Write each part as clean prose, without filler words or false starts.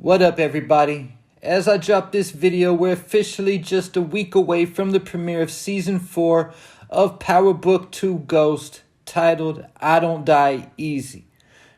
What up, everybody? As I drop this video, we're officially just a week away from the premiere of Season 4 of Power Book 2 Ghost, titled I Don't Die Easy.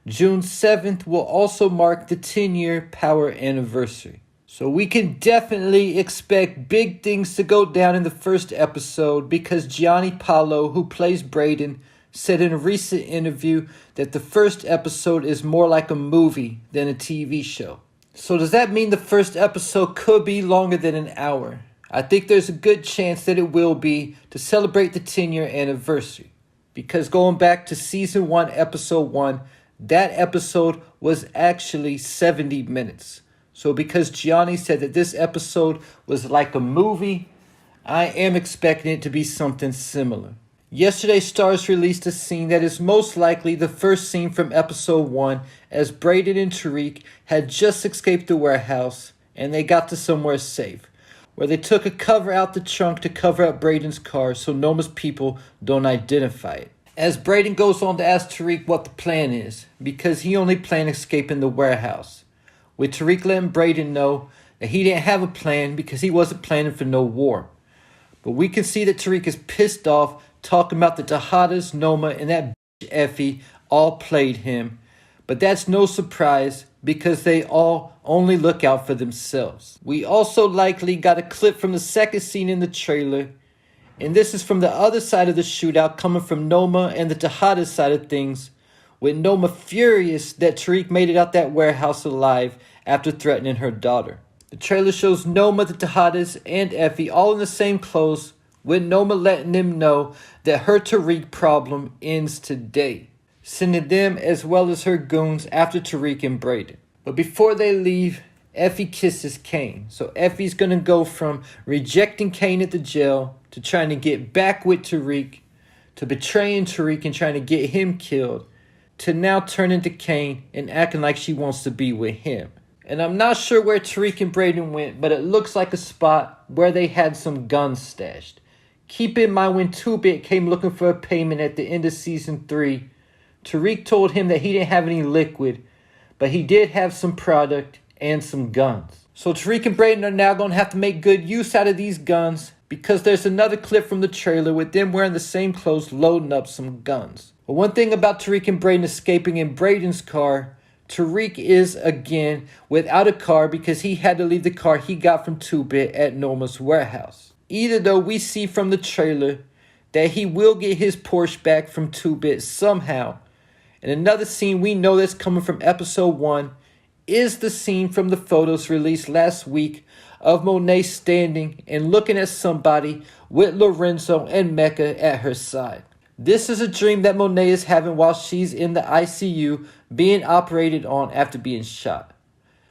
June 7th will also mark the 10-year Power anniversary. So we can definitely expect big things to go down in the first episode because Gianni Paolo, who plays Brayden, said in a recent interview that the first episode is more like a movie than a TV show. So does that mean the first episode could be longer than an hour? I think there's a good chance that it will be to celebrate the 10-year anniversary. Because going back to Season 1, Episode 1, that episode was actually 70 minutes. So because Gianni said that this episode was like a movie, I am expecting it to be something similar. Yesterday, Starz released a scene that is most likely the first scene from episode 1 as Brayden and Tariq had just escaped the warehouse and they got to somewhere safe, where they took a cover out the trunk to cover up Brayden's car so Noma's people don't identify it. As Brayden goes on to ask Tariq what the plan is, because he only planned escaping the warehouse, with Tariq letting Brayden know that he didn't have a plan because he wasn't planning for no war. But we can see that Tariq is pissed off, talking about the Tejadas, Noma, and that bitch Effie all played him. But that's no surprise because they all only look out for themselves. We also likely got a clip from the second scene in the trailer. And this is from the other side of the shootout, coming from Noma and the Tejadas side of things, with Noma furious that Tariq made it out that warehouse alive after threatening her daughter. The trailer shows Noma, the Tejadas, and Effie all in the same clothes, with Noma letting them know that her Tariq problem ends today, sending them as well as her goons after Tariq and Brayden. But before they leave, Effie kisses Kane. So Effie's going to go from rejecting Kane at the jail to trying to get back with Tariq, to betraying Tariq and trying to get him killed, to now turning to Kane and acting like she wants to be with him. And I'm not sure where Tariq and Brayden went, but it looks like a spot where they had some guns stashed. Keep in mind when 2-Bit came looking for a payment at the end of Season 3, Tariq told him that he didn't have any liquid, but he did have some product and some guns. So Tariq and Brayden are now going to have to make good use out of these guns because there's another clip from the trailer with them wearing the same clothes loading up some guns. But one thing about Tariq and Brayden escaping in Brayden's car, Tariq is again without a car because he had to leave the car he got from 2-Bit at Noma's warehouse. Either though we see from the trailer that he will get his Porsche back from 2-Bit somehow. And another scene we know that's coming from episode 1 is the scene from the photos released last week of Monet standing and looking at somebody with Lorenzo and Mecca at her side. This is a dream that Monet is having while she's in the ICU being operated on after being shot.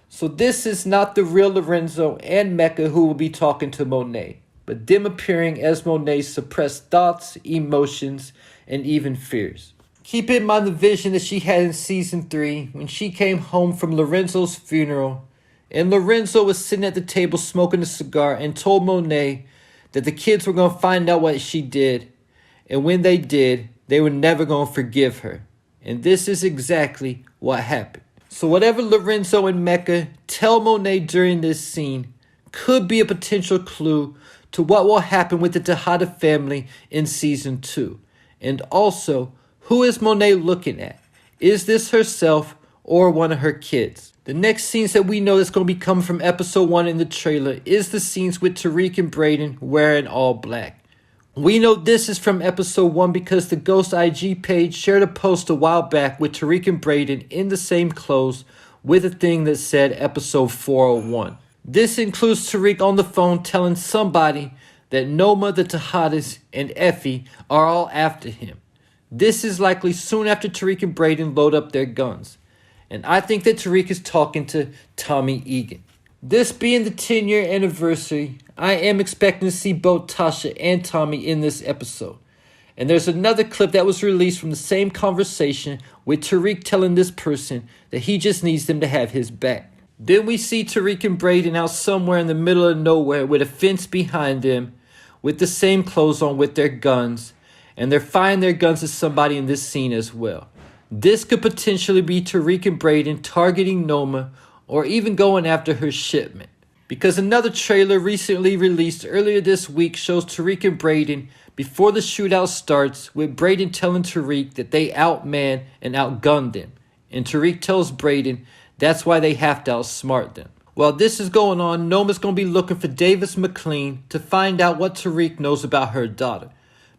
So this is not the real Lorenzo and Mecca who will be talking to Monet, but them appearing as Monet's suppressed thoughts, emotions, and even fears. Keep in mind the vision that she had in Season 3 when she came home from Lorenzo's funeral, and Lorenzo was sitting at the table smoking a cigar and told Monet that the kids were going to find out what she did, and when they did, they were never going to forgive her. And this is exactly what happened. So whatever Lorenzo and Mecca tell Monet during this scene could be a potential clue to what will happen with the Tejada family in Season 2. And also, who is Monet looking at? Is this herself or one of her kids? The next scenes that we know that's going to be coming from episode 1 in the trailer is the scenes with Tariq and Brayden wearing all black. We know this is from episode 1 because the Ghost IG page shared a post a while back with Tariq and Brayden in the same clothes with a thing that said episode 401. This includes Tariq on the phone telling somebody that Noma, the Tejadas, and Effie are all after him. This is likely soon after Tariq and Brayden load up their guns. And I think that Tariq is talking to Tommy Egan. This being the 10-year anniversary, I am expecting to see both Tasha and Tommy in this episode. And there's another clip that was released from the same conversation with Tariq telling this person that he just needs them to have his back. Then we see Tariq and Brayden out somewhere in the middle of nowhere with a fence behind them with the same clothes on with their guns. And they're firing their guns at somebody in this scene as well. This could potentially be Tariq and Brayden targeting Noma or even going after her shipment. Because another trailer recently released earlier this week shows Tariq and Brayden before the shootout starts, with Brayden telling Tariq that they outman and outgunned them. And Tariq tells Brayden that's why they have to outsmart them. While this is going on, Noma's going to be looking for Davis McLean to find out what Tariq knows about her daughter.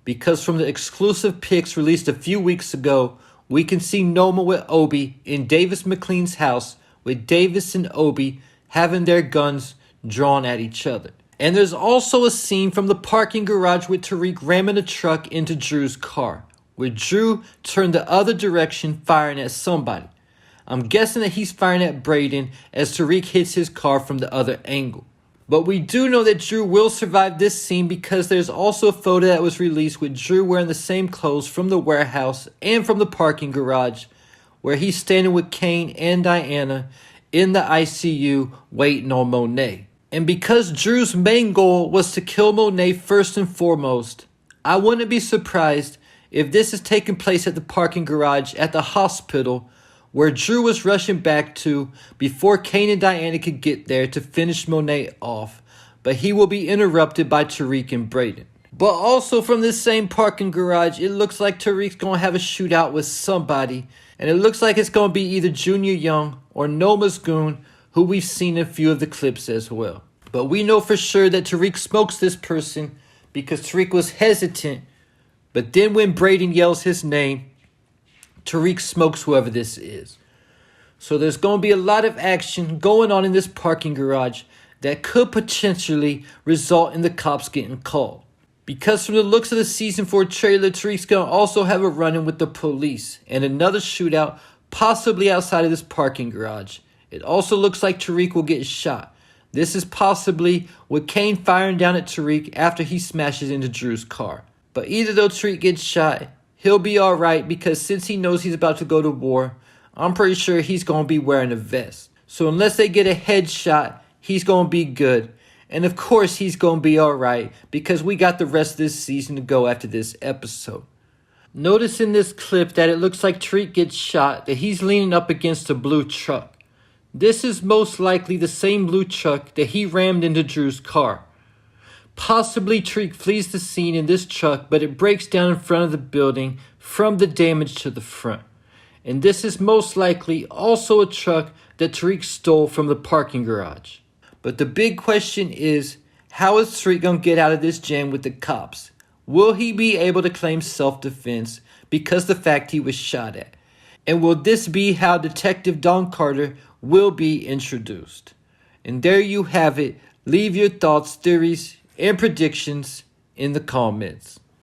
Because from the exclusive pics released a few weeks ago, we can see Noma with Obi in Davis McLean's house, with Davis and Obi having their guns drawn at each other. And there's also a scene from the parking garage with Tariq ramming a truck into Drew's car, where Drew turned the other direction firing at somebody. I'm guessing that he's firing at Brayden as Tariq hits his car from the other angle. But we do know that Drew will survive this scene because there's also a photo that was released with Drew wearing the same clothes from the warehouse and from the parking garage, where he's standing with Kane and Diana in the ICU waiting on Monet. And because Drew's main goal was to kill Monet first and foremost, I wouldn't be surprised if this is taking place at the parking garage at the hospital where Drew was rushing back to before Kane and Diana could get there to finish Monet off, but he will be interrupted by Tariq and Brayden. But also from this same parking garage, it looks like Tariq's going to have a shootout with somebody, and it looks like it's going to be either Junior Young or Noma's goon, who we've seen in a few of the clips as well. But we know for sure that Tariq smokes this person because Tariq was hesitant, but then when Brayden yells his name, Tariq smokes whoever this is. So there's going to be a lot of action going on in this parking garage that could potentially result in the cops getting called. Because from the looks of the season 4 trailer, Tariq's going to also have a run-in with the police and another shootout possibly outside of this parking garage. It also looks like Tariq will get shot. This is possibly with Kane firing down at Tariq after he smashes into Drew's car. But either though Tariq gets shot, he'll be alright because since he knows he's about to go to war, I'm pretty sure he's going to be wearing a vest. So unless they get a headshot, he's going to be good. And of course he's going to be alright because we got the rest of this season to go after this episode. Notice in this clip that it looks like Tariq gets shot, that he's leaning up against a blue truck. This is most likely the same blue truck that he rammed into Drew's car. Possibly Tariq flees the scene in this truck, but it breaks down in front of the building from the damage to the front. And this is most likely also a truck that Tariq stole from the parking garage. But the big question is, how is Tariq going to get out of this jam with the cops? Will he be able to claim self-defense because the fact he was shot at? And will this be how Detective Don Carter will be introduced? And there you have it. Leave your thoughts, theories, and predictions in the comments.